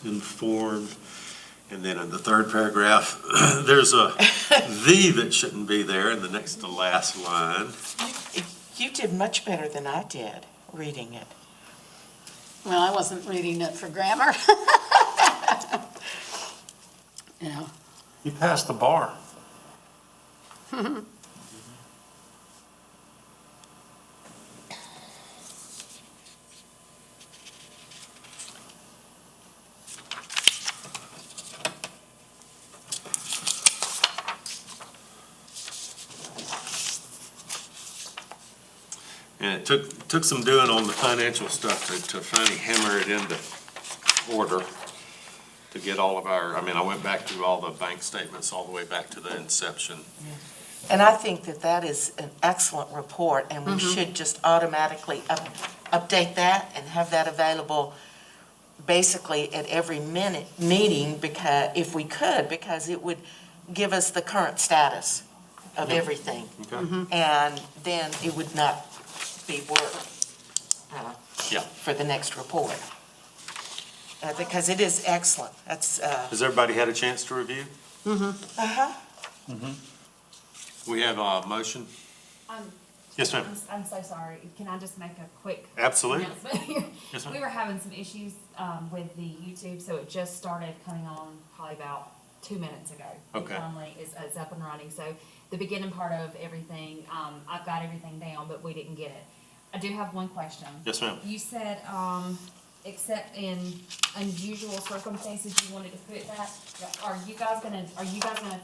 informed. And then in the third paragraph, there's a "the" that shouldn't be there in the next to last line. You did much better than I did reading it. Well, I wasn't reading it for grammar. Yeah. You passed the bar. And it took some doing on the financial stuff to finally hammer it into order, to get all of our, I went back through all the bank statements all the way back to the inception. And I think that that is an excellent report, and we should just automatically update that and have that available basically at every meeting, because if we could, because it would give us the current status of everything. Okay. And then it would not be work Yeah. for the next report. Because it is excellent. That's, Has everybody had a chance to review? uh-huh. We have a motion? Yes, ma'am. I'm so sorry. Can I just make a quick Absolutely. announcement here? Yes, ma'am. We were having some issues with the YouTube, so it just started coming on probably about 2 minutes ago. Okay. It finally is up and running. So the beginning part of everything, I've got everything down, but we didn't get it. I do have one question. Yes, ma'am. You said, except in unusual circumstances, you wanted to put that. Are you guys gonna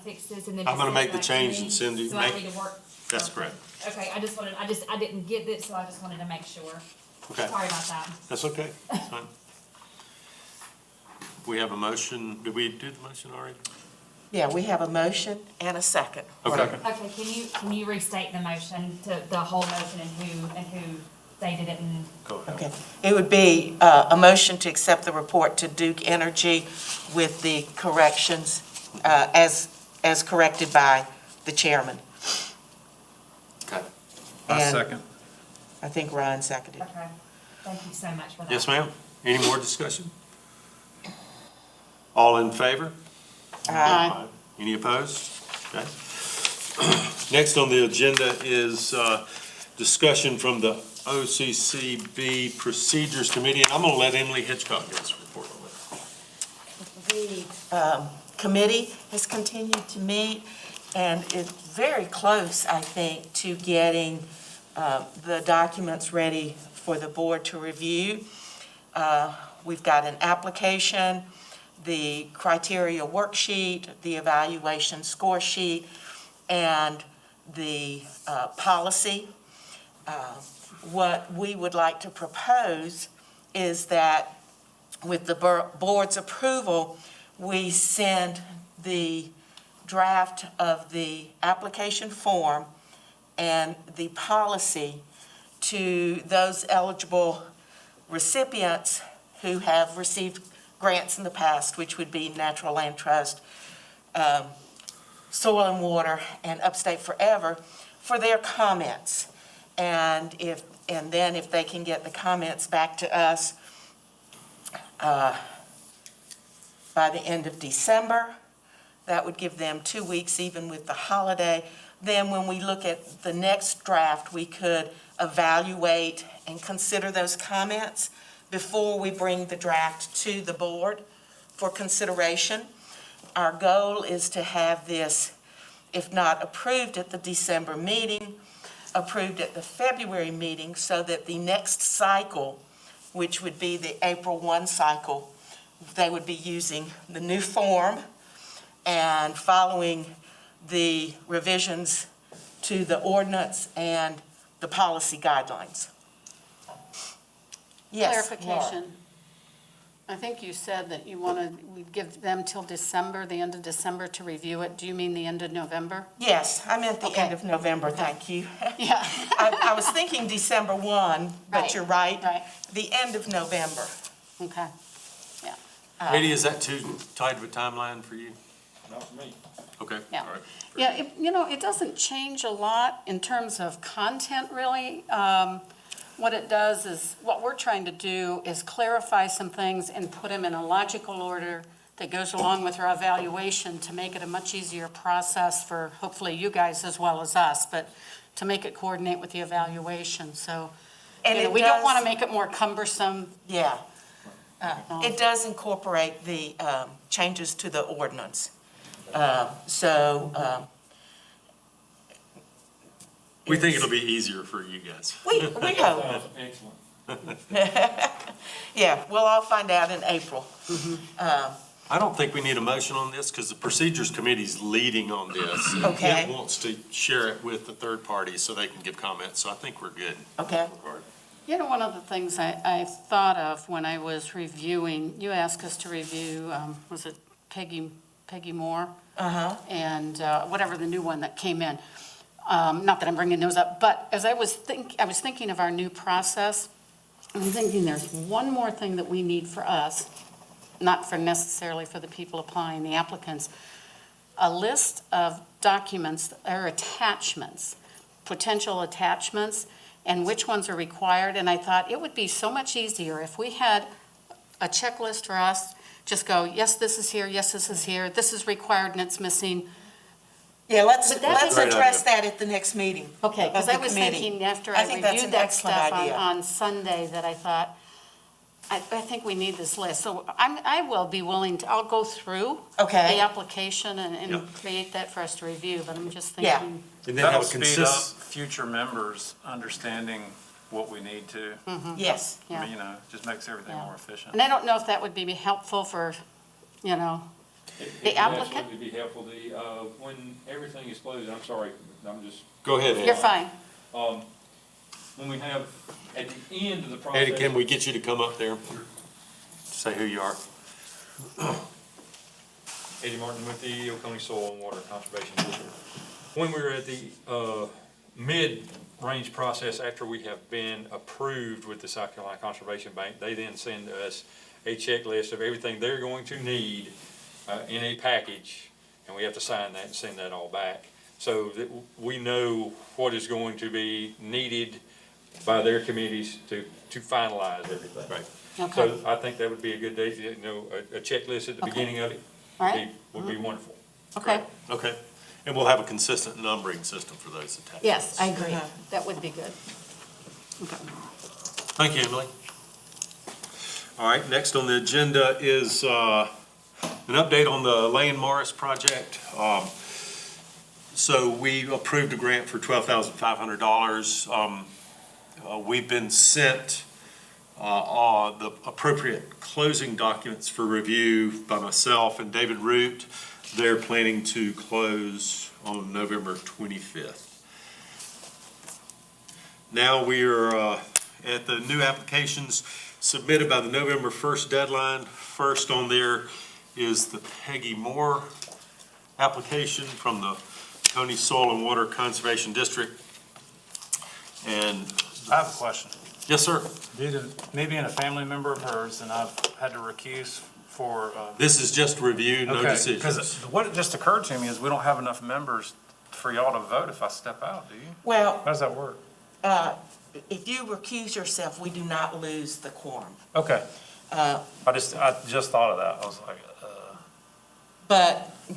fix this and then? I'm gonna just make the send it change back to me? and send you- So I need to work. That's Okay. correct. Okay, I didn't get it, so I just wanted to make sure. Okay. Sorry about that. That's okay. That's fine. We have a motion. Did we do the motion already? Yeah, we have a motion and a second. Okay. Okay, can you restate the motion, to the whole motion and who stated it and? Go ahead. Okay. It would be a motion to accept the report to Duke Energy with the corrections as corrected by the chairman. Okay. And Second. I think Ryan seconded. Okay, thank you so much for that. Yes, ma'am. Any more discussion? All in favor? Aye. Any opposed? Okay. Next on the agenda is discussion from the OCCB Procedures Committee, and I'm going to let Emily Hitchcock give us a report on that. The committee has continued to meet, and it's very close, I think, to getting the documents ready for the board to review. We've got an application, the criteria worksheet, the evaluation score sheet, and the policy. What we would like to propose is that with the board's approval, we send the draft of the application form and the policy to those eligible recipients who have received grants in the past, which would be Natural Land Trust, Soil and Water, and Upstate Forever, for their comments. And then if they can get the comments back to us by the end of December, that would give them 2 weeks, even with the holiday. Then when we look at the next draft, we could evaluate and consider those comments before we bring the draft to the board for consideration. Our goal is to have this, if not approved at the December meeting, approved at the February meeting, so that the next cycle, which would be the April 1 cycle, they would be using the new form and following the revisions to the ordinance and the policy guidelines. Yes, Laura. Clarification. I think you said that you we'd give them till December, the end of December to review it. Do you mean the end of November? Yes, I meant the Okay. end of November, thank you. Yeah. I was thinking December 1, but Right, you're right. right. The end of November. Okay. Katie, is that too tight of a timeline for you? Not for me. Okay. Yeah. All right. Yeah, it doesn't change a lot in terms of content, really. what it does is, what we're trying to do is clarify some things and put them in a logical order that goes along with our evaluation to make it a much easier process for hopefully you guys as well as us, but to make it coordinate with the evaluation, so. And it We don't want to does- make it more cumbersome. Yeah. It does incorporate the changes to the ordinance. We think it'll be easier for you guys. We hope. Sounds excellent. Yeah, we'll all find out in April. I don't think we need a motion on this because the Procedures Committee's leading on this. Okay. It wants to share it with the third party so they can give comments, so I think we're good. Okay. You know, one of the things I thought of when I was reviewing, you asked us to review, was it Peggy Moore? Uh-huh. And whatever the new one that came in. Not that I'm bringing those up, but as I was thinking of our new process, I'm thinking there's one more thing that we need for us, not for necessarily for the people applying, the applicants, a list of documents or attachments, potential attachments, and which ones are required. And I thought it would be so much easier if we had a checklist for us, just go, yes, this is here, yes, this is here, this is required and it's missing. Yeah, let's But that'd be- Great address that at the next meeting. Okay, because Of I the was committee. thinking after I I think that's reviewed an that excellent stuff idea. on Sunday, that I thought, I think we need this list. So I will be willing to, I'll go through Okay. the application Yeah. and create that for us to review, but I'm just Yeah. thinking, And then That'll have a speed up consist, future members understanding what we need to. Yes. I yeah. mean, it just makes everything Yeah. more efficient. And I don't know if that would be helpful for, the It applicant? would absolutely be helpful. When everything is closed, I'm sorry, I'm just, go ahead, You're Ed. fine. when we have, at the end of the process. Eddie, can we get you to come up there? Say who you are. Eddie Martin with the Oconee Soil and Water Conservation District. When we're at the mid-range process, after we have been approved with the South Carolina Conservation Bank, they then send us a checklist of everything they're going to need in a package, and we have to sign that and send that all back. So that we know what is going to be needed by their committees to finalize everything. Right. Okay, So I think that would be a good day, a checklist at the Okay. beginning of it all right, would be wonderful. okay. Okay. And we'll have a consistent numbering system for those attachments. Yes, I agree. Uh-huh. That would be good. Okay. Thank you, Emily. All right, next on the agenda is an update on the Elaine Morris project. So we approved a grant for $12,500. We've been sent the appropriate closing documents for review by myself and David Root. They're planning to close on November 25th. Now we are at the new applications submitted by the November 1st deadline. First on there is the Peggy Moore application from the Oconee Soil and Water Conservation District. And, I have a question. yes, sir, Due to me being a family member of hers, and I've had to recuse for. this is just review, no Because decisions. what just occurred to me is we don't have enough members for y'all to vote if I step out, do you? Well, How does that work? if you recuse yourself, we do not lose the quorum. Okay. I just thought of that. I was like,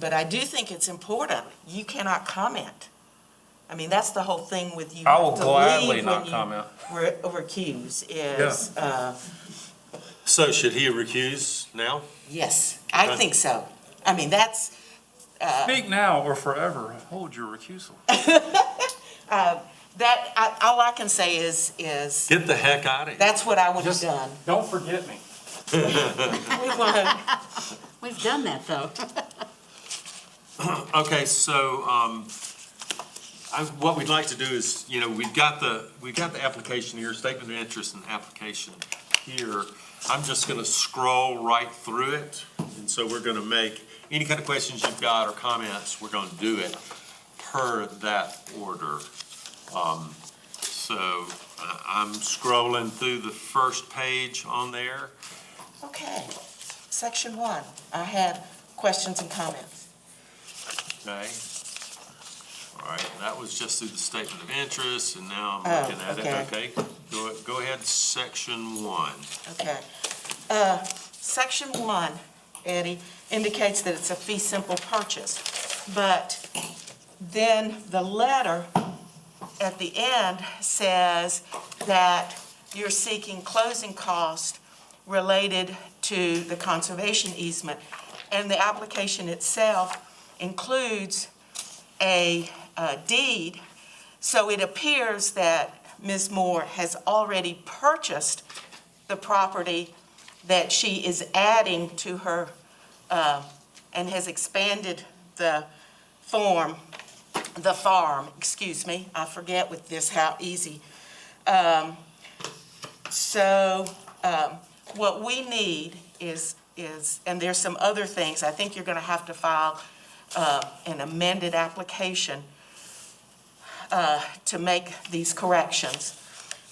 But I do think it's important. You cannot comment. I mean, that's the whole thing with you. I will have to gladly leave not when you comment. Recuse is, So should he recuse now? yes, I think so. I mean, that's, speak now or forever hold your recusal. all I can say is Get the heck out of here. that's what I would have Just- done. Don't forget me. We won. We've done that, though. Okay, so, what we'd like to do is, we've got the application here, statement of interest and application here. I'm just gonna scroll right through it, and so we're gonna make, any kind of questions you've got or comments, we're gonna do it per that order. So, I'm scrolling through the first page on there. Okay, section 1, I have questions and comments. Okay. All All right, that was just through the statement of interest, and now I'm Oh, looking at okay. it, okay? Go ahead, section 1. Okay. Section 1, Eddie, indicates that it's a fee simple purchase. But then the letter at the end says that you're seeking closing cost related to the conservation easement. And the application itself includes a deed. So it appears that Ms. Moore has already purchased the property that she is adding to her, and has expanded the farm, excuse me. I forget with this how easy. What we need is, and there's some other things, I think you're gonna have to file an amended application to make these corrections.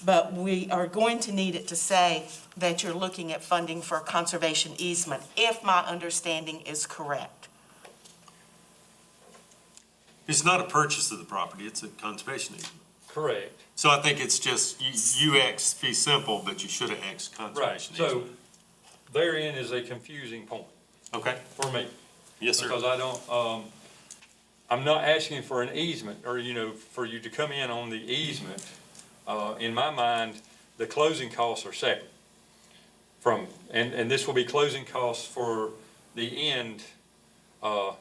But we are going to need it to say that you're looking at funding for a conservation easement, if my understanding is correct. It's not a purchase of the property, it's a conservation easement. Correct. So I think it's just, you X fee simple, but you should have X Right, conservation so easement. therein is a confusing point Okay, for me. yes, sir. Because I don't, I'm not asking for an easement, or, for you to come in on the easement. In my mind, the closing costs are separate from, and this will be closing costs for the end, For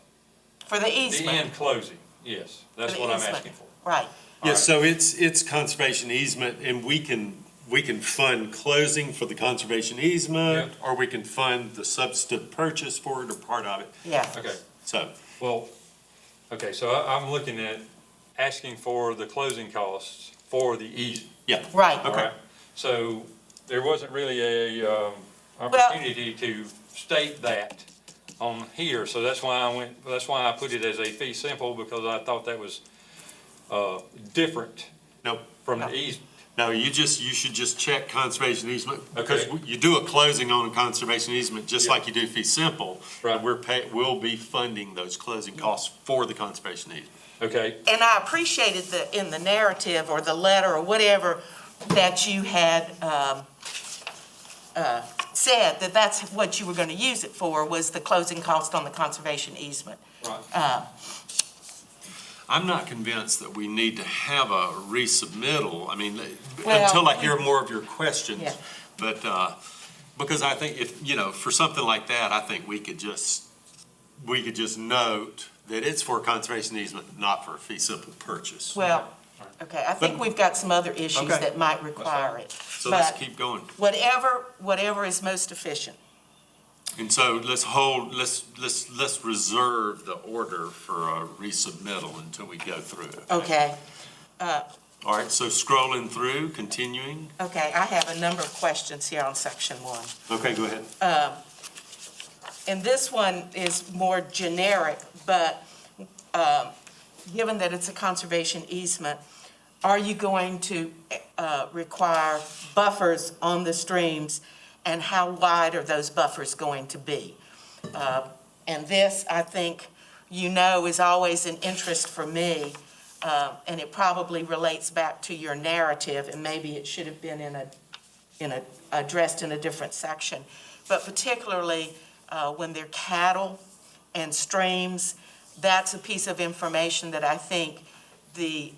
the the easement. end closing, yes, that's For the what I'm easement. asking for. Right, Yeah, Alright. so it's conservation easement, and we can fund closing for the conservation easement, or we can fund the substantive purchase for it, or part of it, yeah. Okay, so. well, okay, so I'm looking at asking for the closing costs for the easement. Right. All right, so there wasn't really a opportunity to state that on here, so that's why I put it as a fee simple, because I thought that was different No, from the easement. no, you should just check conservation easement, because Okay. you do a closing on a conservation easement, just Yeah. like you do fee simple. Right. And we'll be funding those closing costs for the conservation easement. Okay, And I appreciated in the narrative or the letter or whatever that you had said that that's what you were going to use it for, was the closing cost on the conservation easement. right, I'm not convinced that we need to have a resubmittal, I mean, Well, until I hear more of your questions. Yeah. But, because I think if, for something like that, I think we could just note that it's for conservation easement, not for a fee simple purchase. Well, okay, I think we've got some other issues Okay. that might require it. So let's But keep going. whatever is most efficient. And so let's reserve the order for a resubmittal until we go through it. Okay, All right, so scrolling through, continuing. okay, I have a number of questions here on section 1. Okay, go ahead. And this one is more generic, but given that it's a conservation easement, are you going to require buffers on the streams, and how wide are those buffers going to be? And this, I think, is always an interest for me, and it probably relates back to your narrative, and maybe it should have been addressed in a different section. But particularly when they're cattle and streams, that's a piece of information that I think the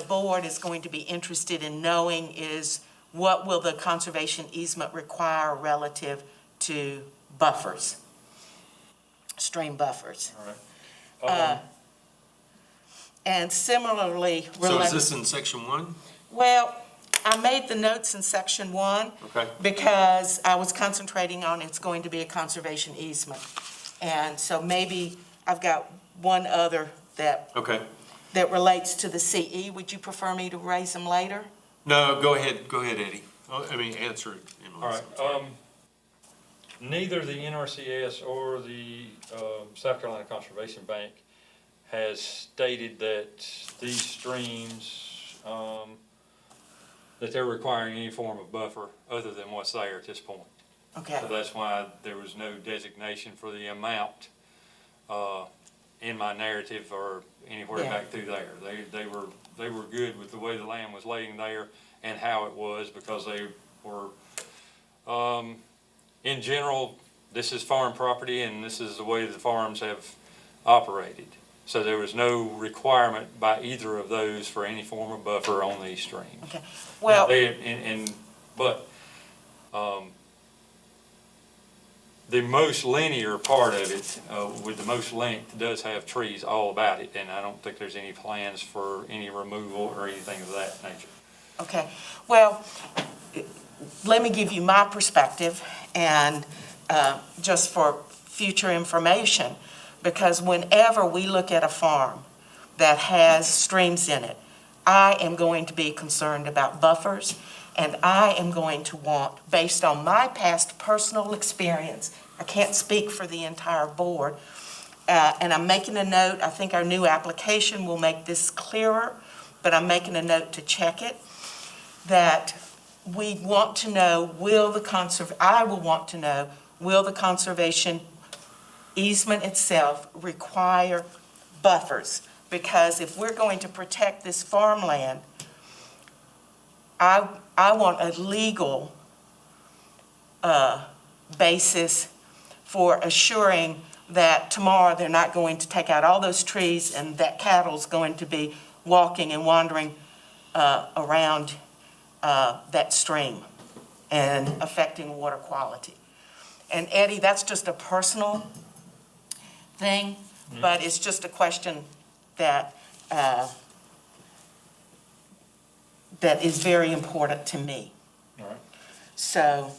board is going to be interested in knowing, is what will the conservation easement require relative to buffers, stream buffers. all right. And similarly, So is this in section 1? well, I made the notes in section 1. Okay. Because I was concentrating on it's going to be a conservation easement. And so maybe I've got one other that relates to the CE. Would you prefer me to raise them later? No, go ahead, Eddie. Answer it, Emily. All right, neither the NRCS or the South Carolina Conservation Bank has stated that these streams, that they're requiring any form of buffer other than what's there at this point. Okay, So that's why there was no designation for the amount in my narrative or anywhere Yeah. back through there. They were good with the way the land was laying there and how it was, because they were, in general, this is farm property and this is the way the farms have operated. So there was no requirement by either of those for any form of buffer on these streams. Okay, well, But the most linear part of it, with the most length, does have trees all about it, and I don't think there's any plans for any removal or anything of that nature. okay, well, let me give you my perspective, and just for future information, because whenever we look at a farm that has streams in it, I am going to be concerned about buffers, and I am going to want, based on my past personal experience, I can't speak for the entire board, and I'm making a note, I think our new application will make this clearer, but I'm making a note to check it, that we want to know, I will want to know, will the conservation easement itself require buffers? Because if we're going to protect this farmland, I want a legal basis for assuring that tomorrow they're not going to take out all those trees and that cattle's going to be walking and wandering around that stream and affecting water quality. And Eddie, that's just a personal thing, but it's just a question that that is very important to me. All right. So,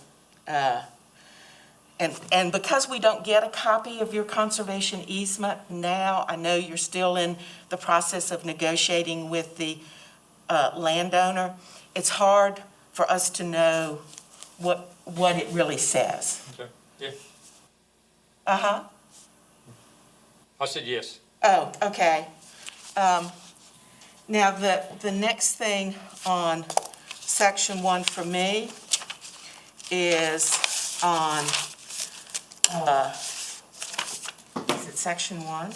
and because we don't get a copy of your conservation easement now, I know you're still in the process of negotiating with the landowner. It's hard for us to know what it really says. Okay, yeah. Uh-huh. I said yes. Oh, okay. Now, the next thing on section 1 for me is on, is it section 1?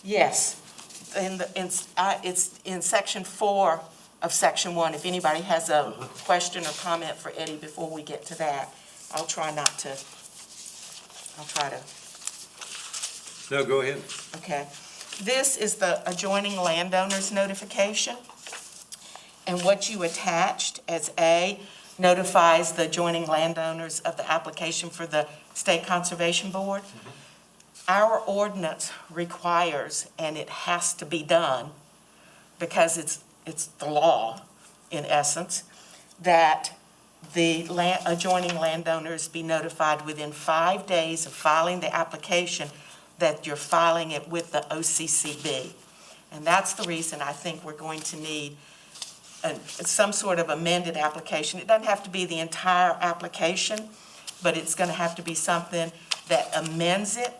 Yes. It's in section 4 of section 1. If anybody has a question or comment for Eddie before we get to that, I'll try to. No, go ahead. Okay. This is the adjoining landowners notification. And what you attached as A notifies the adjoining landowners of the application for the State Conservation Board. Our ordinance requires, and it has to be done, because it's the law, in essence, that the adjoining landowners be notified within 5 days of filing the application that you're filing it with the Occb. And that's the reason I think we're going to need some sort of amended application. It doesn't have to be the entire application, but it's going to have to be something that amends it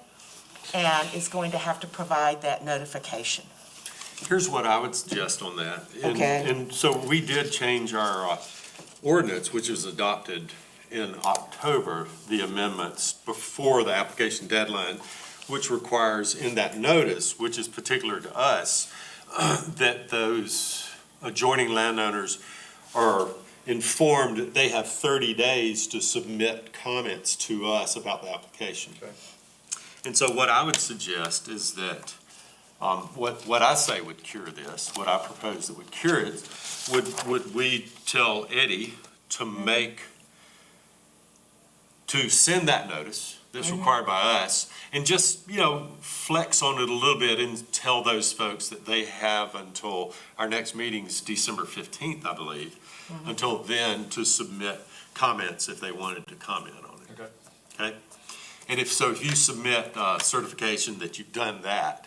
and is going to have to provide that notification. Here's what I would suggest on that. Okay. And so we did change our ordinance, which was adopted in October, the amendments before the application deadline, which requires in that notice, which is particular to us, that those adjoining landowners are informed that they have 30 days to submit comments to us about the application. Okay. And so what I would suggest is that, what I say would cure this, what I propose that would cure it, would we tell Eddie to send that notice that's required by us, and just, flex on it a little bit and tell those folks that they have until, our next meeting's December 15th, I believe, until then to submit comments if they wanted to comment on it. Okay. Okay? And if you submit certification that you've done that,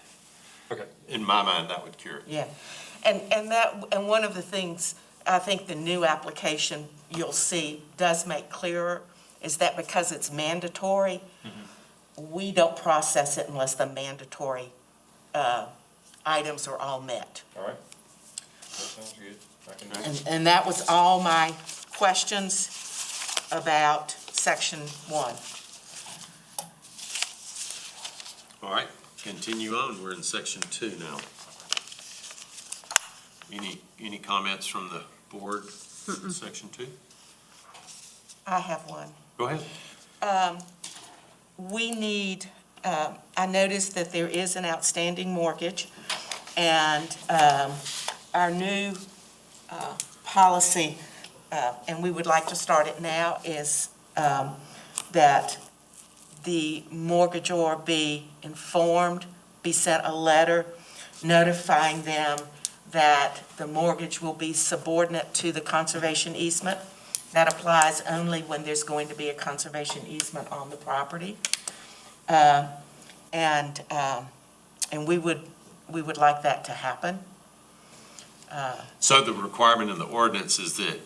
Okay. in my mind, that would cure it. Yeah. And one of the things I think the new application you'll see does make clearer is that because it's mandatory, we don't process it unless the mandatory items are all met. All right. That sounds good. I can do it. And that was all my questions about section 1. All right? continue on. We're in section 2 now. Any comments from the board? Section 2? I have one. Go ahead. We need, I noticed that there is an outstanding mortgage, and our new policy, and we would like to start it now, is that the mortgagor be informed, be sent a letter notifying them that the mortgage will be subordinate to the conservation easement. That applies only when there's going to be a conservation easement on the property. And we would like that to happen. So the requirement in the ordinance is that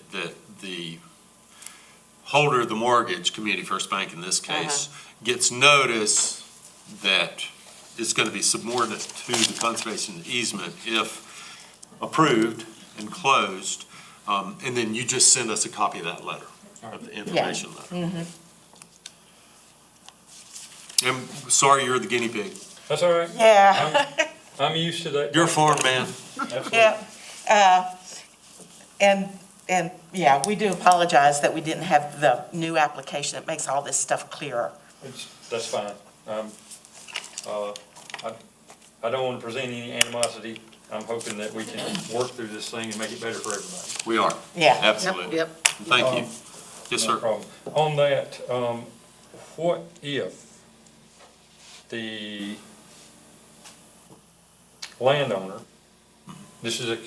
the holder of the mortgage, Community First Bank in this case, gets notice that it's going to be subordinate to the conservation easement if approved and closed, and then you just send us a copy of that letter, of the information letter. I'm sorry you're the guinea pig. That's all right. Yeah, I'm used to that. You're a farm man. Absolutely. yeah. And yeah, we do apologize that we didn't have the new application that makes all this stuff clearer. That's fine. I don't want to present any animosity. I'm hoping that we can work through this thing and make it better for everybody. We are. Yeah. Absolutely. Yep. Thank you. Yes, No sir. problem. On that, what if the landowner, this is a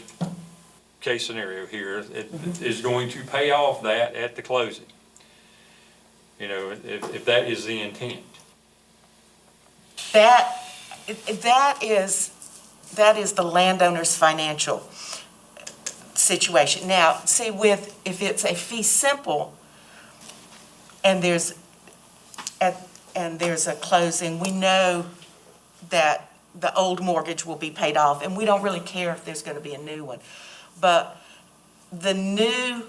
case scenario here, is going to pay off that at the closing? You know, if that is the intent. That is the landowner's financial situation. Now, see, if it's a fee simple and there's a closing, we know that the old mortgage will be paid off, and we don't really care if there's going to be a new one. But the new,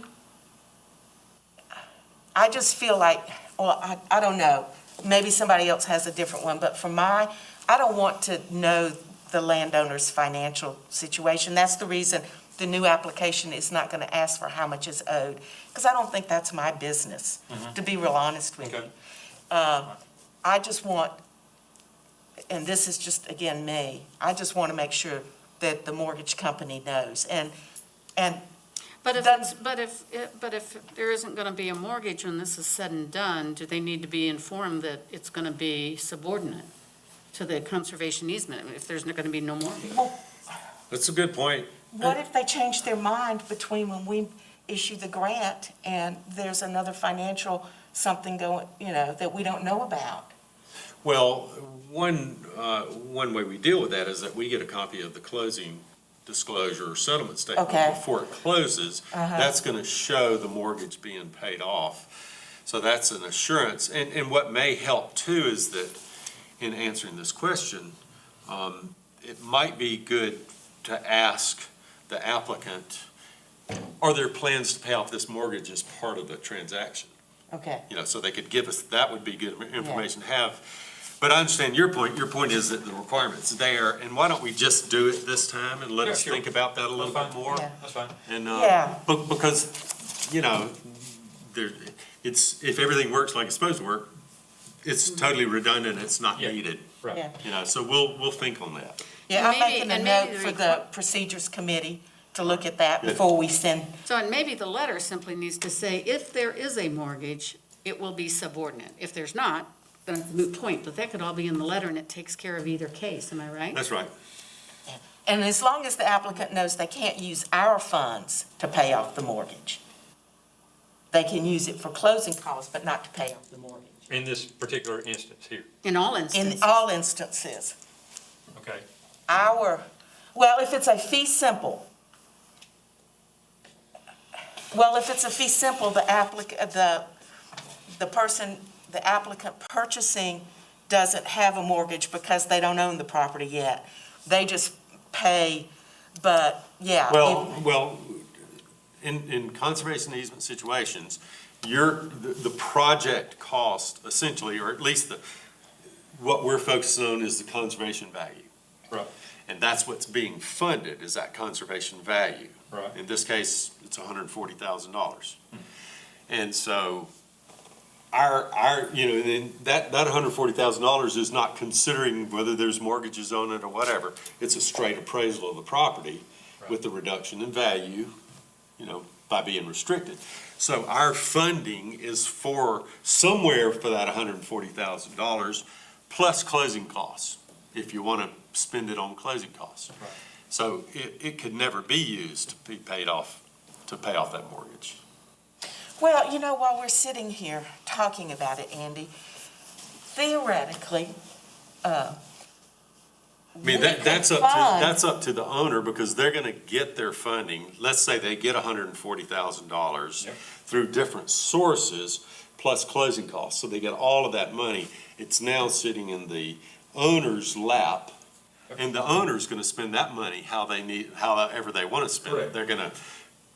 I just feel like, well, I don't know, maybe somebody else has a different one, but I don't want to know the landowner's financial situation. That's the reason the new application is not going to ask for how much is owed, because I don't think that's my business, to be real honest with you. I just want, and this is just, again, me, I just want to make sure that the mortgage company knows. But if there isn't going to be a mortgage when this is said and done, do they need to be informed that it's going to be subordinate to the conservation easement if there's not going to be no mortgage? That's a good point. What if they change their mind between when we issue the grant and there's another financial something going, that we don't know about? Well, one way we deal with that is that we get a copy of the closing disclosure or settlement statement Okay. before it closes. That's going to show the mortgage being paid off. So that's an assurance. And what may help too is that in answering this question, it might be good to ask the applicant, are there plans to pay off this mortgage as part of the transaction? Okay. So they could give us, that would be good information to have. But I understand your point. Your point is that the requirement's there, and why don't we just do it this time and let Yeah, us sure. think about that a little That's bit fine. more? Yeah. That's fine. And, Yeah. because, if everything works like it's supposed to work, it's totally redundant, it's not Yeah. needed. Right. Yeah. So we'll think on that. Yeah, I'm Maybe- making a and maybe note the for the procedures committee to look at that Good. before we send. So, and maybe the letter simply needs to say, if there is a mortgage, it will be subordinate. If there's not, then it's a moot point, but that could all be in the letter and it takes care of either case, am I right? That's right. And as long as the applicant knows they can't use our funds to pay off the mortgage. They can use it for closing costs, but not to pay off the mortgage. In this particular instance here. In all In instances. all instances, Okay. if it's a fee simple, the applicant purchasing doesn't have a mortgage because they don't own the property yet. They just pay, but yeah. Well, in conservation easement situations, the project cost essentially, or at least what we're focusing on is the conservation value. Right. And that's what's being funded, is that conservation value. Right. In this case, it's $140,000. And so then that $140,000 is not considering whether there's mortgages on it or whatever. It's a straight appraisal of the property with the reduction in value, by being restricted. So our funding is for somewhere for that $140,000 plus closing costs, if you want to spend it on closing costs. Right. So it could never be used to be paid off, to pay off that mortgage. Well, while we're sitting here talking about it, Andy, theoretically, I mean, that's up to the owner, because they're gonna get their funding. Let's say they get $140,000 Yep. through different sources plus closing costs. So they get all of that money. It's now sitting in the owner's lap, and the owner's gonna spend that money however they wanna spend it. Correct. They're gonna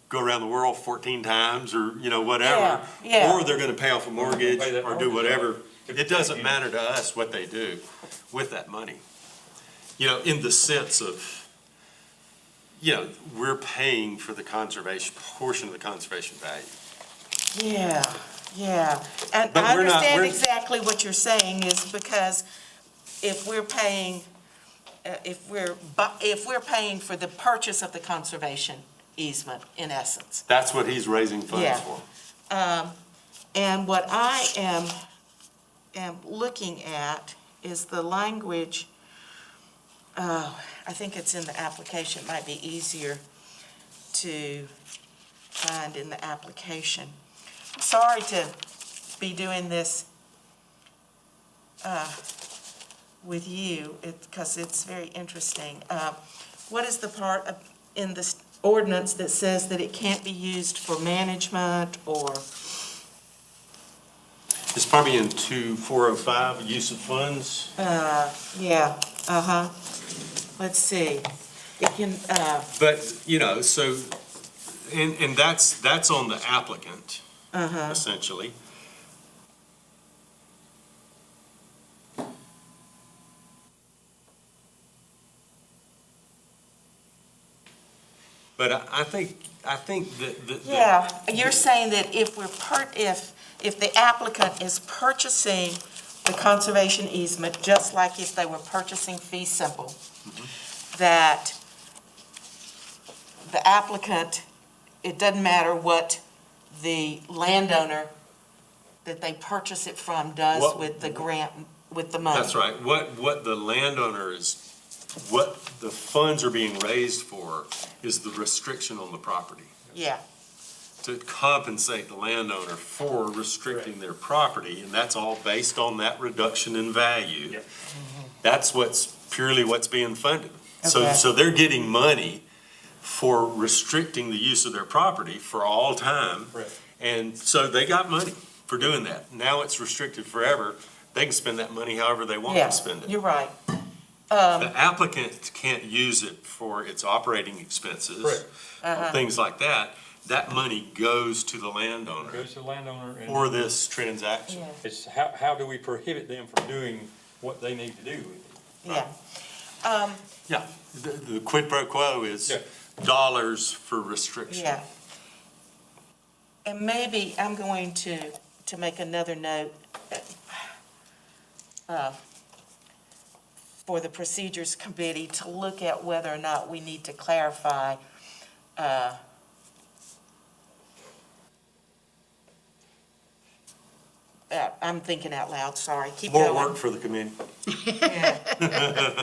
go around the world 14 times, or, whatever. Yeah. Or they're gonna pay off a mortgage Pay that or do mortgage whatever. off. It doesn't matter to us what they do with that money. In the sense of, we're paying for the conservation, portion of the conservation value. Yeah. And But I we're not- understand we're- exactly what you're saying is because if we're paying, if we're paying for the purchase of the conservation easement, in essence. That's what he's raising funds Yeah. for. And what I am looking at is the language, I think it's in the application, it might be easier to find in the application. I'm sorry to be doing this with you, because it's very interesting. What is the part in this ordinance that says that it can't be used for management or? It's probably in 2405, use of funds. Yeah, let's see. It can, But, so, and that's on the applicant, essentially. But I think that. yeah, you're saying that if if the applicant is purchasing the conservation easement, just like if they were purchasing fee simple, that the applicant, it doesn't matter what the landowner that they purchase it from does What- with the grant, with the money. That's right. What the landowner is, what the funds are being raised for is the restriction on the property. Yeah, To compensate the landowner for restricting their property, and that's all based on that reduction in value. Yep. That's purely what's being funded. Okay. So they're getting money for restricting the use of their property for all time. Right. And so they got money for doing that. Now it's restricted forever. They can spend that money however they want yeah, to spend it. you're right. The applicant can't use it for its operating expenses. Correct. Or things like that. That money goes to the landowner Goes to the landowner, and Mm-hmm. for this transaction. Yeah, it's how do we prohibit them from doing what they need to do with it? yeah. Yeah, the quid pro quo is Yeah. dollars for restriction. Yeah. And maybe I'm going to make another note for the Procedures Committee to look at whether or not we need to clarify I'm thinking out loud, sorry, keep More going. work for the committee. Yeah.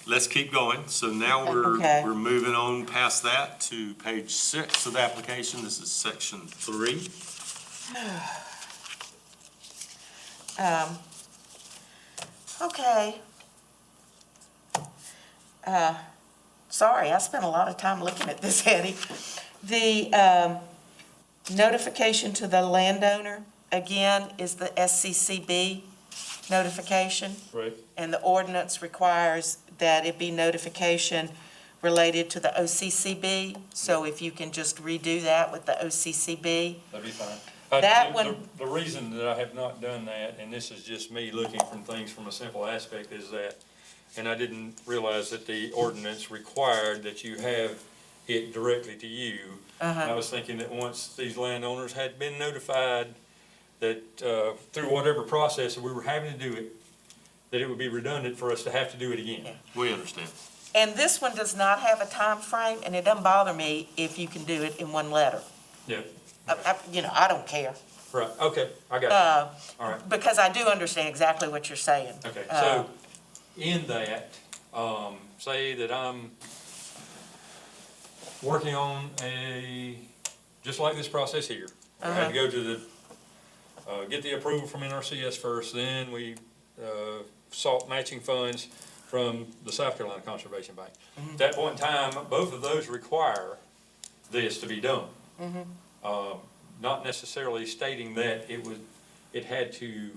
Let's keep going. So now Okay. we're moving on past that to page 6 of the application. This is section 3. Okay. Sorry, I spent a lot of time looking at this, Eddie. The notification to the landowner, again, is the SCCB notification. Right. And the ordinance requires that it be notification related to the OCCB. So if you can just redo that with the OCCB. That'd be fine. That one, The reason that I have not done that, and this is just me looking from things from a simple aspect, is that, and I didn't realize that the ordinance required that you have it directly to you. I was thinking that once these landowners had been notified that, through whatever process that we were having to do it, that it would be redundant for us to have to do it again. We understand. and this one does not have a time frame, and it doesn't bother me if you can do it in one letter. Yeah, I don't care. right, okay, I got you. All right. Because I do understand exactly what you're saying. Okay, so in that, say that I'm working on just like this process here. I had to go to get the approval from NRCS first, then we sought matching funds from the South Carolina Conservation Bank. At that point in time, both of those require this to be done. Not necessarily stating that it had to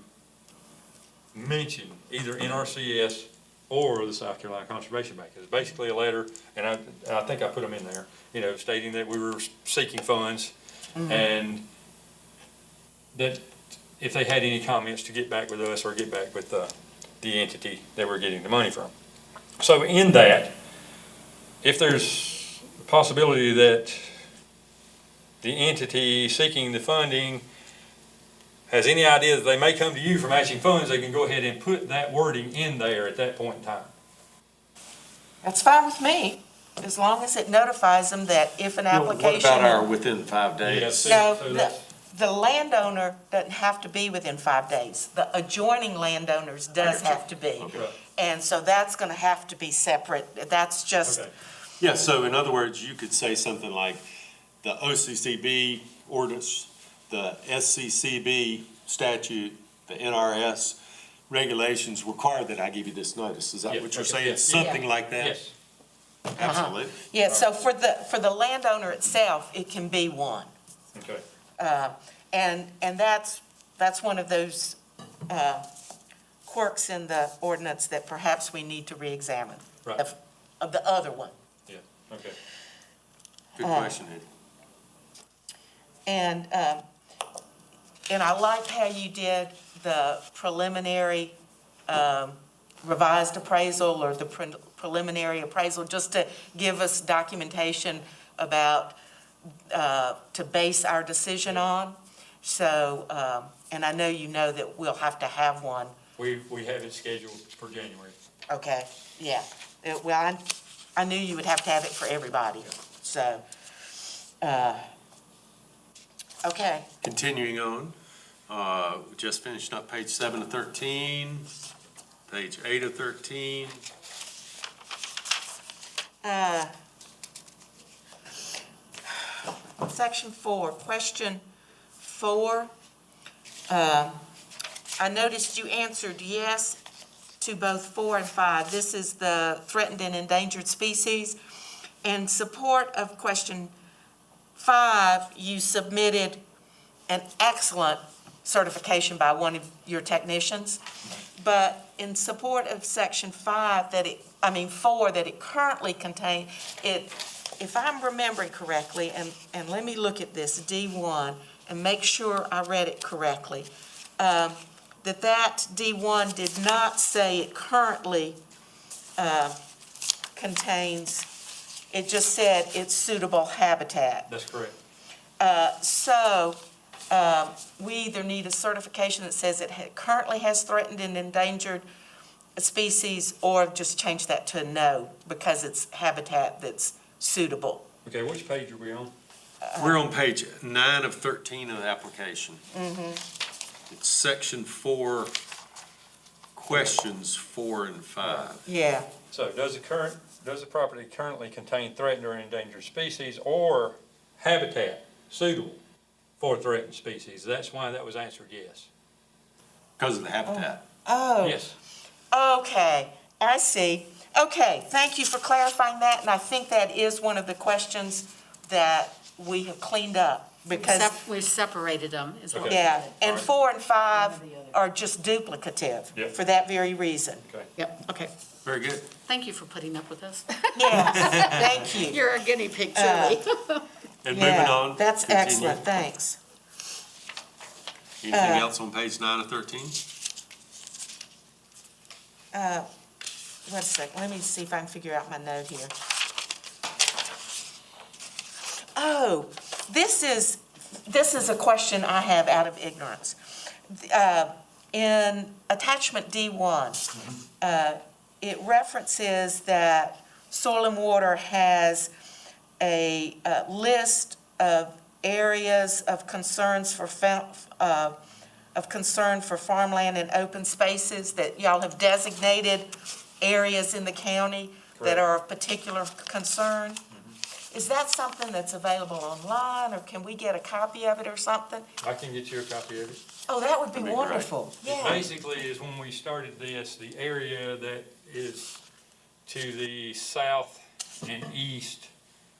mention either NRCS or the South Carolina Conservation Bank. It's basically a letter, and I think I put them in there, stating that we were seeking funds, and that if they had any comments, to get back with us or get back with the entity that we're getting the money from. So in that, if there's a possibility that the entity seeking the funding has any idea that they may come to you for matching funds, they can go ahead and put that wording in there at that point in time. That's fine with me, as long as it notifies them that if an application. What about our within 5 days? Yes. No, So that's- the landowner doesn't have to be within 5 days. The adjoining landowners does have to be. Okay. And so that's gonna have to be separate. That's just, Okay. Yeah, so in other words, you could say something like, the OCCB ordinance, the SCCB statute, the NRS regulations require that I give you this notice. Is that Yeah, what you're okay, saying? yeah. Something like that? Yes, Absolutely. yeah, so for the landowner itself, it can be one. okay. And that's one of those quirks in the ordinance that perhaps we need to reexamine. Right. Of the other one. Yeah, okay. Good question, Eddie. And I like how you did the preliminary revised appraisal or the preliminary appraisal, just to give us documentation about, to base our decision on. So, and I know you know that we'll have to have one. We have it scheduled for January. Okay, yeah. Well, I knew you would have to have it for everybody, so, okay. Continuing on, we just finished up page 7 of 13, page 8 of 13. Section 4, question 4. I noticed you answered yes to both 4 and 5. This is the threatened and endangered species. In support of question 5, you submitted an excellent certification by one of your technicians. But in support of section 4, that it currently contains, if I'm remembering correctly, and let me look at this, D1, and make sure I read it correctly, that D1 did not say it currently contains, it just said it's suitable habitat. That's correct. So we either need a certification that says it currently has threatened and endangered species, or just change that to no, because it's habitat that's suitable. Okay, which page are we on? We're on page 9 of 13 of the application. It's section 4, questions 4 and 5. Yeah, So does the property currently contain threatened or endangered species or habitat suitable for threatened species? That's why that was answered yes. Because of the habitat. oh, Yes. okay, I see. Okay, thank you for clarifying that, and I think that is one of the questions that we have cleaned up, because, We separated them, is what we yeah, did. and 4 and 5 are just duplicative Yep. for that very reason. Okay. Yep, okay. Very good. Thank you for putting up with us. Yes, thank you. You're a guinea pig, Julie. And moving Yeah, on. that's continue. excellent, thanks. Anything else on page 9 of 13? Wait a second, let me see if I can figure out my note here. Oh, this is a question I have out of ignorance. In attachment D1, it references that Soil and Water has a list of areas of concerns for of concern for farmland and open spaces, that y'all have designated areas in the county that are of particular concern. Is that something that's available online, or can we get a copy of it or something? I can get you a copy of it. Oh, that would be That'd be great. wonderful, It yeah. basically is when we started this, the area that is to the south and east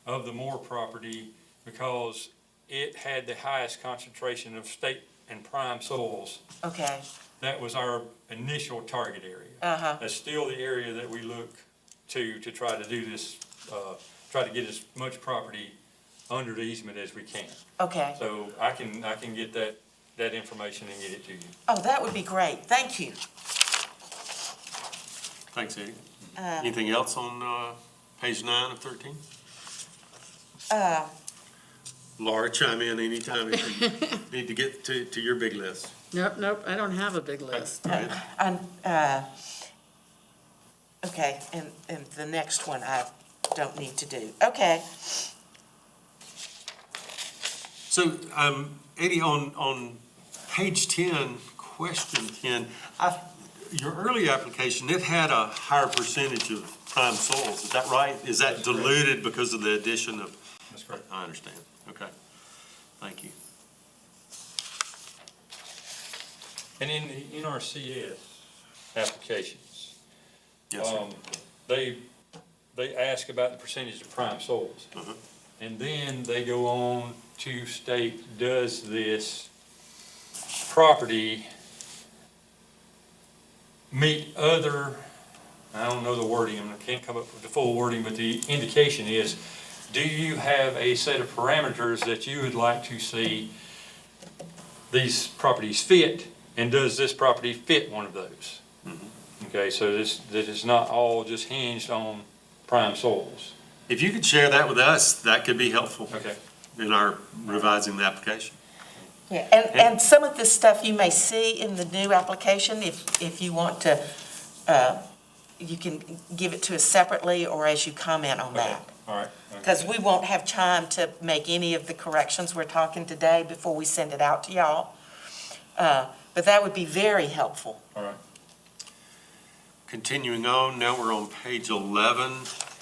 of the Moore property, because it had the highest concentration of state and prime soils. Okay, That was our initial target area. uh-huh, That's still the area that we look to try to do this, try to get as much property under the easement as we can. okay. So I can get that information and get it to you. Oh, that would be great, thank you. Thanks, Eddie. Anything else on page 9 of 13? Laura, chime in anytime if you need to get to your big list. Nope, I don't have a big list. Right. Okay, and the next one I don't need to do, okay. So, Eddie, on page 10, question 10, your early application, it had a higher percentage of prime soils, is that right? Is that That's correct. diluted because of the addition of? That's correct. I understand, okay, thank you. And in the NRCS applications, Yes, sir. they ask about the percentage of prime soils. Uh-huh. And then they go on to state, does this property meet other, I don't know the wording, I can't come up with the full wording, but the indication is, do you have a set of parameters that you would like to see these properties fit, and does this property fit one of those? Okay, so that is not all just hinged on prime soils. If you could share that with us, that could be helpful Okay. in our revising the application. Yeah, and some of this stuff you may see in the new application, if you want to, you can give it to us separately or as you comment on Okay, that. all right. Because we won't have time to make any of the corrections we're talking today before we send it out to y'all. But that would be very helpful. All right. Continuing on, now we're on page 11,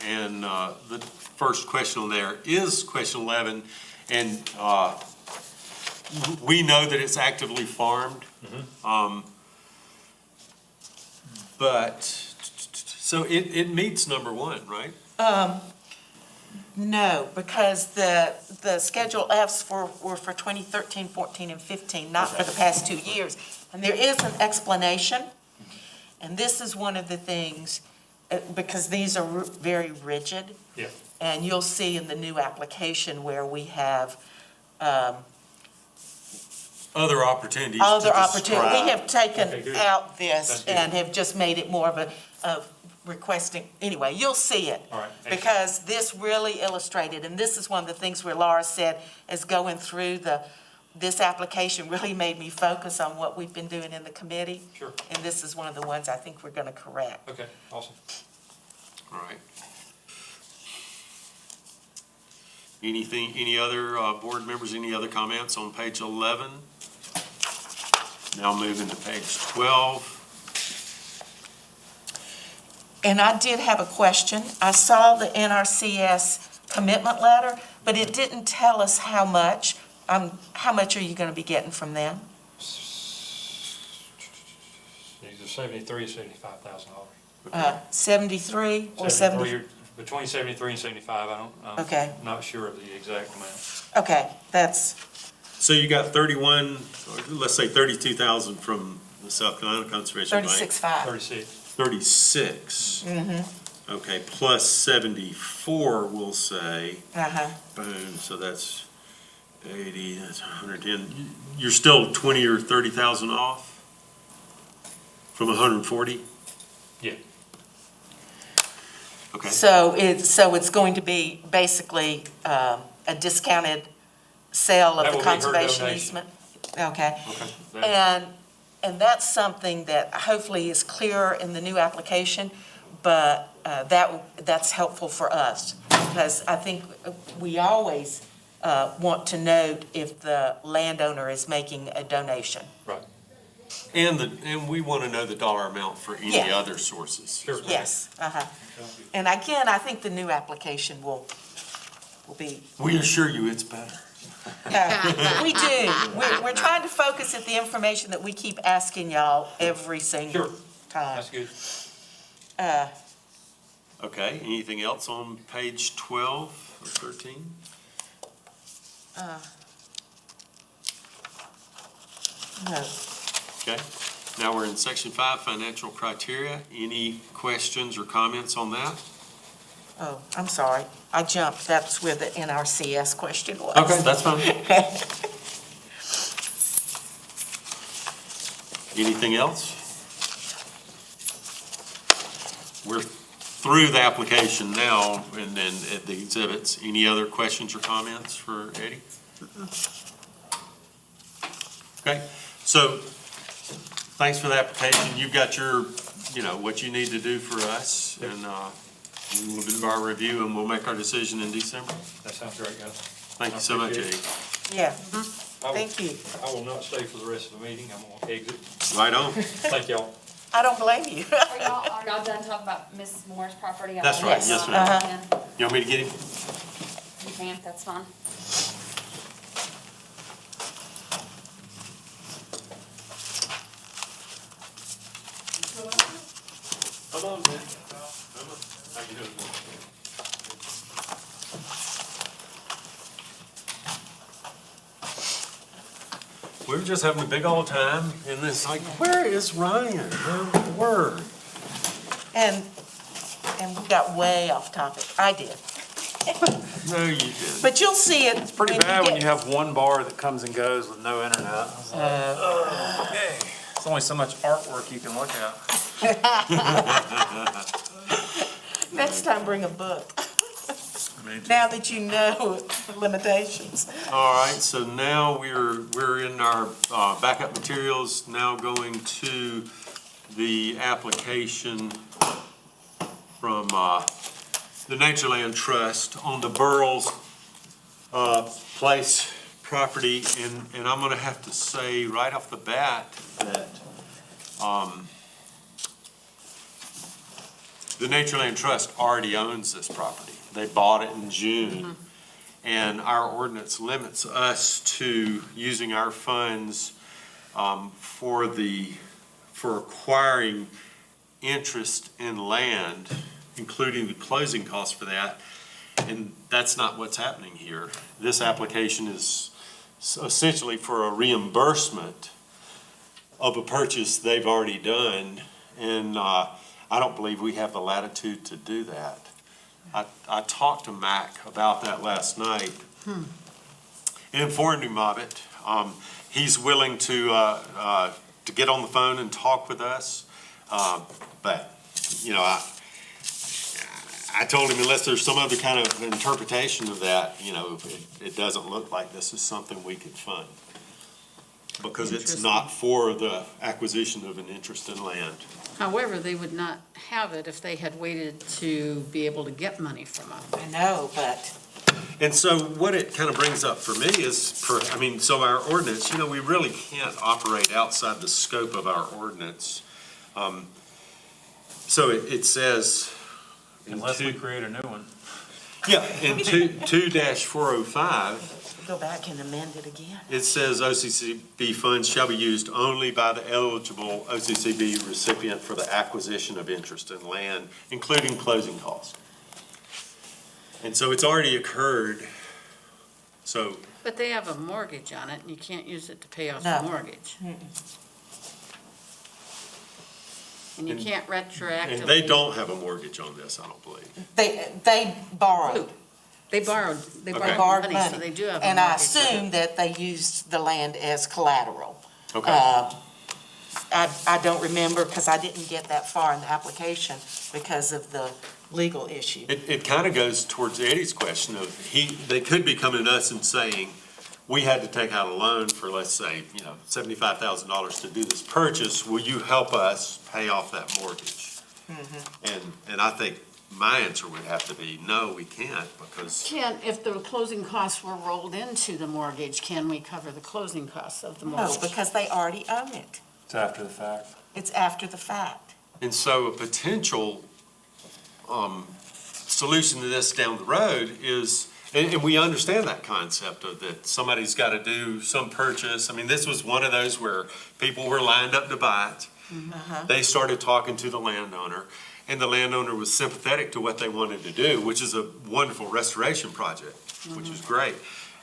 and the first question on there is question 11, and we know that it's actively farmed. But, so it meets number 1, right? No, because the Schedule Fs were for 2013, 14, and 15, not for the past 2 years. And there is an explanation, and this is one of the things, because these are very rigid. Yeah. And you'll see in the new application where we have Other opportunities to other opportunities. We describe. have taken Okay, good. out That's this good. and have just made it more of requesting, anyway, you'll see it. All right, thank you. Because this really illustrated, and this is one of the things where Laura said, is going through this application really made me focus on what we've been doing in the committee. Sure. And this is one of the ones I think we're gonna correct. Okay, awesome. All right. Any other board members, any other comments on page 11? Now moving to page 12. And I did have a question. I saw the NRCS commitment letter, but it didn't tell us how much. How much are you gonna be getting from them? Either 73 or 75,000 dollars. 73 or 70? Between 73 and 75, Okay. I'm not sure of the exact amount. Okay, that's, So you got 31, or let's say 32,000 from the South Carolina Conservation Bank. 36.5. 36. 36. Okay, plus 74, we'll say. Uh-huh. Boom, so that's 80, that's 110. You're still 20 or 30,000 off from 140? Yeah. Okay. So it's going to be basically a discounted sale That of the will be her conservation donation. easement? Okay. Okay. That- And that's something that hopefully is clearer in the new application, but that's helpful for us. Because I think we always want to note if the landowner is making a donation. Right. And we want to know the dollar amount for any Yeah. other sources. Sure. Yes, And again, I think the new application will be, We assure you it's better. we do. We're trying to focus at the information that we keep asking y'all every single Sure. time. That's good. Okay, anything else on page 12 or 13? No. Okay, now we're in section 5, financial criteria. Any questions or comments on that? Oh, I'm sorry. I jumped. That's where the NRCS question was. Okay, that's fine. Anything else? We're through the application now and then at the exhibits. Any other questions or comments for Eddie? Okay, so thanks for the application. You've got your, what you need to do for us, and we'll do our review and we'll make our decision in December. That sounds great, guys. Thank you so much, appreciate Eddie. Yeah, I will- thank you. I will not stay for the rest of the meeting. I'm going to exit. Right on. Thank y'all. I don't blame you. Are y'all done talking about Miss Moore's property? That's right, yes, ma'am. Uh-huh. You want me to get him? You can, that's fine. Come on, man. Come on. How you doing? We were just having a big old time, and it's like, where is Ryan? Word. And we got way off topic. I did. No, you didn't. But you'll see it. It's pretty bad when you have one bar that comes and goes with no internet. I was like, okay. There's only so much artwork you can look at. Next time, bring a book. Now that you know the limitations. All right, so now we're in our backup materials, now going to the application from the Natureland Trust on the Burles Place property, and I'm gonna have to say right off the bat that the Natureland Trust already owns this property. They bought it in June. And our ordinance limits us to using our funds for acquiring interest in land, including the closing costs for that. And that's not what's happening here. This application is essentially for a reimbursement of a purchase they've already done. And I don't believe we have the latitude to do that. I talked to Mac about that last night and informed him of it. He's willing to get on the phone and talk with us. But, I told him unless there's some other kind of interpretation of that, it doesn't look like this is something we could fund. Because it's not for the acquisition of an interest in land. However, they would not have it if they had waited to be able to get money from us. I know, but And so what it kind of brings up for me is, so our ordinance, we really can't operate outside the scope of our ordinance. So it says. Unless we create a new one. Yeah, in 2-405. go back and amend it again. It says OCCB funds shall be used only by the eligible OCCB recipient for the acquisition of interest in land, including closing costs. And so it's already occurred, so. But they have a mortgage on it, and you can't use it to pay off No. the mortgage. And you can't retroactively. And they don't have a mortgage on this, I don't believe. They borrowed. They borrowed They borrowed money, money. so they do have a And I mortgage. assume that they used the land as collateral. Okay. I don't remember, because I didn't get that far in the application because of the legal issue. It kind of goes towards Eddie's question of, they could be coming to us and saying, we had to take out a loan for, let's say, $75,000 to do this purchase. Will you help us pay off that mortgage? And I think my answer would have to be, no, we can't, because, If the closing costs were rolled into the mortgage, can we cover the closing costs of the No, mortgage? because they already own it. It's after the fact. It's after the fact. and so a potential solution to this down the road is, and we understand that concept of that somebody's got to do some purchase. I mean, this was one of those where people were lined up to buy it. They started talking to the landowner, and the landowner was sympathetic to what they wanted to do, which is a wonderful restoration project, which is great.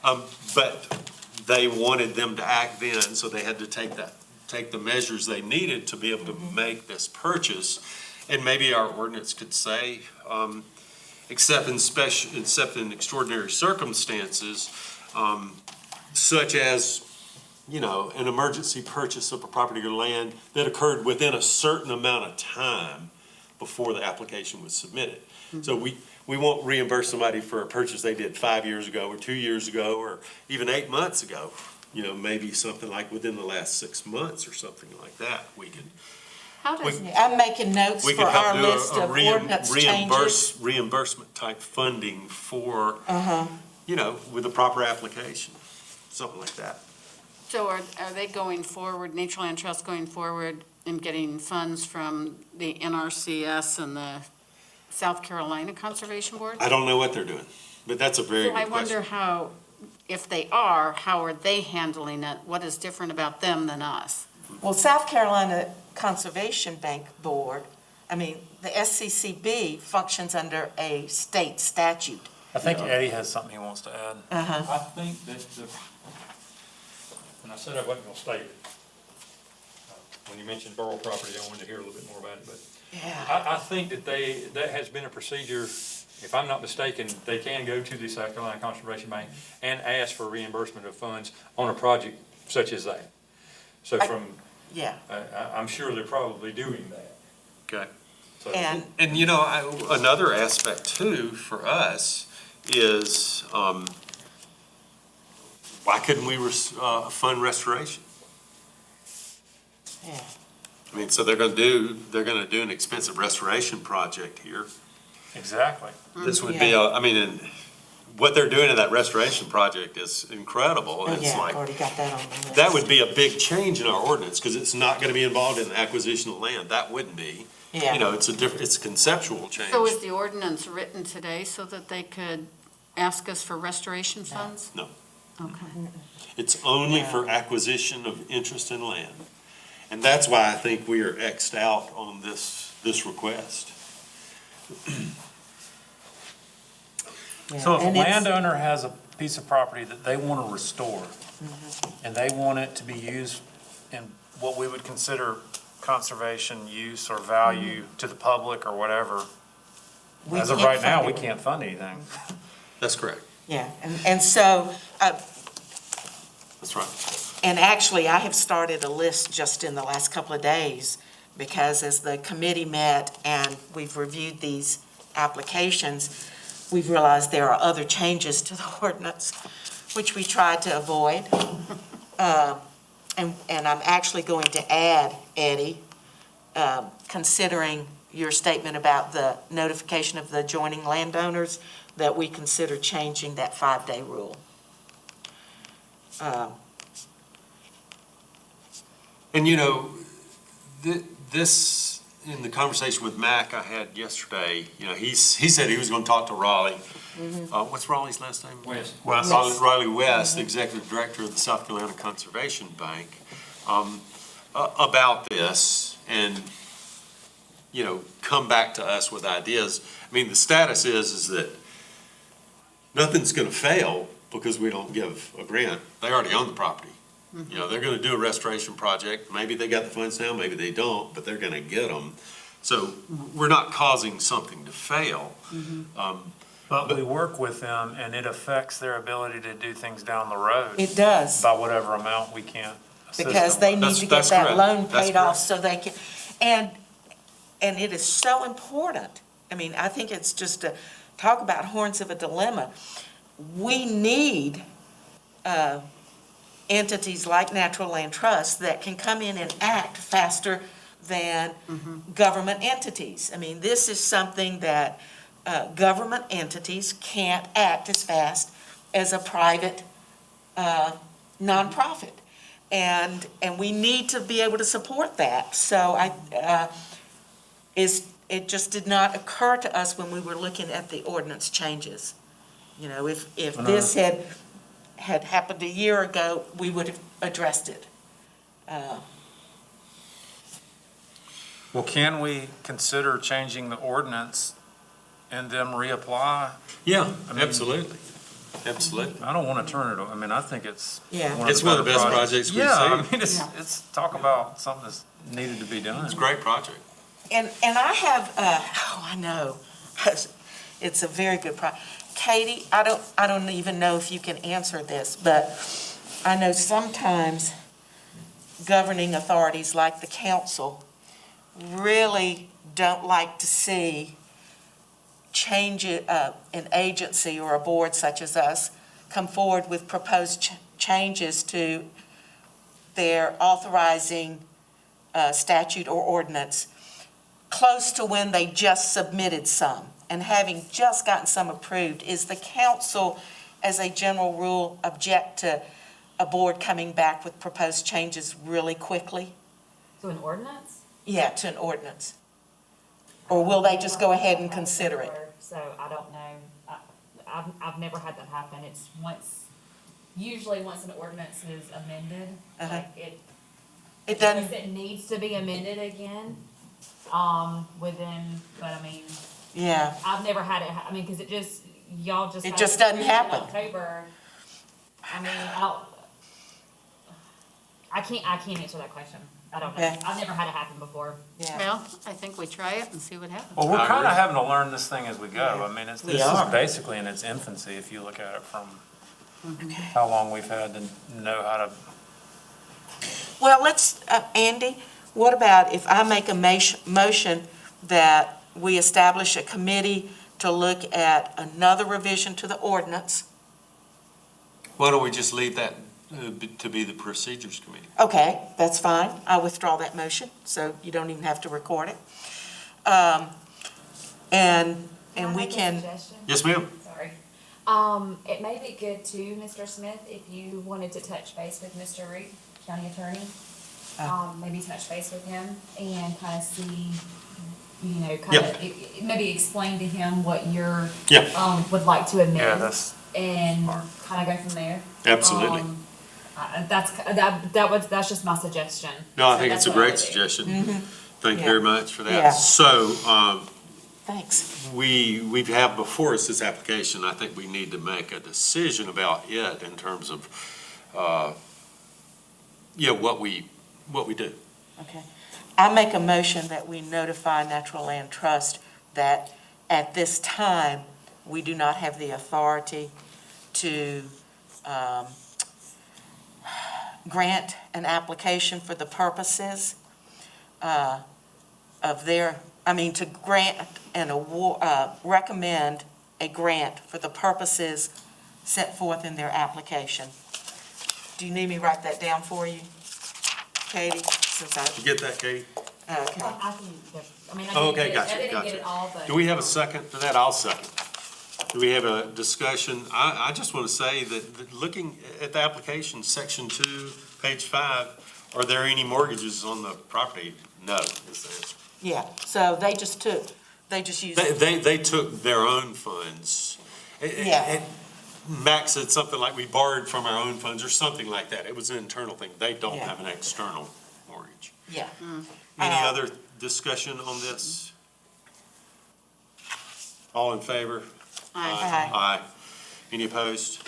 But they wanted them to act then, so they had to take the measures they needed to be able to make this purchase. And maybe our ordinance could say, except in extraordinary circumstances, such as, an emergency purchase of a property or land that occurred within a certain amount of time before the application was submitted. So we won't reimburse somebody for a purchase they did 5 years ago or 2 years ago or even 8 months ago. Maybe something like within the last 6 months or something like that. We could How does, I'm making notes We for could help our do list a of ordinance changes. reimbursement type funding for, with the proper application, something like that. so are they going forward, Natureland Trust going forward and getting funds from the NRCS and the South Carolina Conservation Board? I don't know what they're doing, but that's a very So I good wonder question. if they are, how are they handling it? What is different about them than us? Well, South Carolina Conservation Bank Board, the SCCB functions under a state statute. I think Eddie has something he wants to add. I think that and I said I wasn't gonna state it. When you mentioned borough property, I wanted to hear a little bit more about it, but Yeah. I think that has been a procedure, if I'm not mistaken, they can go to the South Carolina Conservation Bank and ask for reimbursement of funds on a project such as that. So Yeah, I'm sure they're probably doing that. Okay. So- and, Another aspect too for us is, why couldn't we fund restoration? yeah. So they're gonna do an expensive restoration project here. Exactly. This would be, and what they're doing in that restoration project is incredible. Oh, And it's yeah, like, I've already got that on the list. that would be a big change in our ordinance, because it's not gonna be involved in the acquisition of land. That wouldn't be. Yeah. It's a conceptual change. So is the ordinance written today so that they could ask us for restoration funds? No. Okay. It's only for acquisition of interest in land. And that's why I think we are X'd out on this request. Yeah, So if a and it's- landowner has a piece of property that they want to restore, and they want it to be used in what we would consider conservation use or value to the public or whatever, we as of can't right now, fund we it. can't fund anything. That's correct. Yeah, and so, That's right. and actually, I have started a list just in the last couple of days, because as the committee met and we've reviewed these applications, we've realized there are other changes to the ordinance, which we tried to avoid. And I'm actually going to add, Eddie, considering your statement about the notification of the adjoining landowners, that we consider changing that 5-day rule. And this, in the conversation with Mac I had yesterday, he said he was gonna talk to Raleigh. What's Raleigh's last name? West. Riley West, the Executive Director of the South Carolina Conservation Bank, about this and, come back to us with ideas. The status is that nothing's gonna fail because we don't give a grant. They already own the property. They're gonna do a restoration project. Maybe they got the funds now, maybe they don't, but they're gonna get them. So we're not causing something to fail. But we work with them, and it affects their ability to do things down the road It does, by whatever amount we can't assist because them they with. need That's- to get that's that correct. loan That's paid off correct. so they can, and it is so important. I mean, I think it's just talk about horns of a dilemma. We need entities like Natural Land Trust that can come in and act faster than government entities. I mean, this is something that government entities can't act as fast as a private nonprofit. And we need to be able to support that. So it just did not occur to us when we were looking at the ordinance changes. You know, if this had happened a year ago, we would have addressed it. Well, can we consider changing the ordinance and them reapply? Yeah, I mean- absolutely. Absolutely. I don't want to turn it, I mean, I think it's Yeah. one of It's the one of better the best projects. projects we've Yeah, I seen. mean, it's talk about something that's needed to be done. It's a great project. And I have, I know, it's a very good Katie, I don't even know if you can answer this, but I know sometimes governing authorities like the council really don't like to see an agency or a board such as us come forward with proposed changes to their authorizing statute or ordinance close to when they just submitted some. And having just gotten some approved, is the council, as a general rule, object to a board coming back with proposed changes really quickly? To an ordinance? Yeah, to an ordinance. Or will they just go ahead and consider it? So I don't know. I've never had that happen. It's usually once an ordinance is amended, Uh-huh. like It if doesn't, it needs to be amended again, but I mean, yeah, I've never had it, I mean, cause it It had just doesn't in happen. October. I mean, I can't answer that question. I don't know. Okay. I've never had it happen before. yeah. Well, I think we try it and see what happens. Well, we're I kind agree. of having to learn this thing as we go. I mean, We this are. is basically in its infancy if you look at it from how long we've had to know how to. Well, let's, Andy, what about if I make a motion that we establish a committee to look at another revision to the ordinance? Why don't we just leave that to be the procedures committee? Okay, that's fine. I withdraw that motion, so you don't even have to record it. And I we make a can, suggestion? Yes, ma'am. Sorry. It may be good too, Mr. Smith, if you wanted to touch base with Mr. Root, county attorney. Maybe touch base with him and kind of see, maybe explain to him what you're, Yeah. would like to amend. Yeah, that's And kind of go from there. Absolutely. That's just my suggestion. No, I So think that's it's a what I great would do. suggestion. Thank you Yeah. very much for Yeah. that. So, thanks. we have before us this application. I think we need to make a decision about it in terms of, what we do. Okay. I make a motion that we notify Natural Land Trust that at this time, we do not have the authority to grant an application for the purposes to grant an award, recommend a grant for the purposes set forth in their application. Do you need me to write that down for you, Katie? You get that, Katie? Okay. I mean, I Oh, didn't okay, get it, gotcha, I didn't gotcha. get it all, but. Do we have a second for that? I'll second. Do we have a discussion? I just want to say that looking at the application, section 2, page 5, are there any mortgages on the property? No, is there? Yeah, so they just used. They took their own funds. Yeah. Max said something like we borrowed from our own funds or something like that. It was an internal thing. They don't Yeah. have an external mortgage. Yeah. Any other discussion on this? All in favor? Aye. Aye. Any opposed?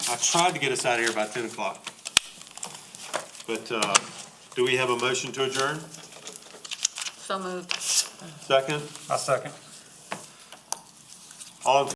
I tried to get us out of here by 10 o'clock. But do we have a motion to adjourn? So moved. Second? a second. All in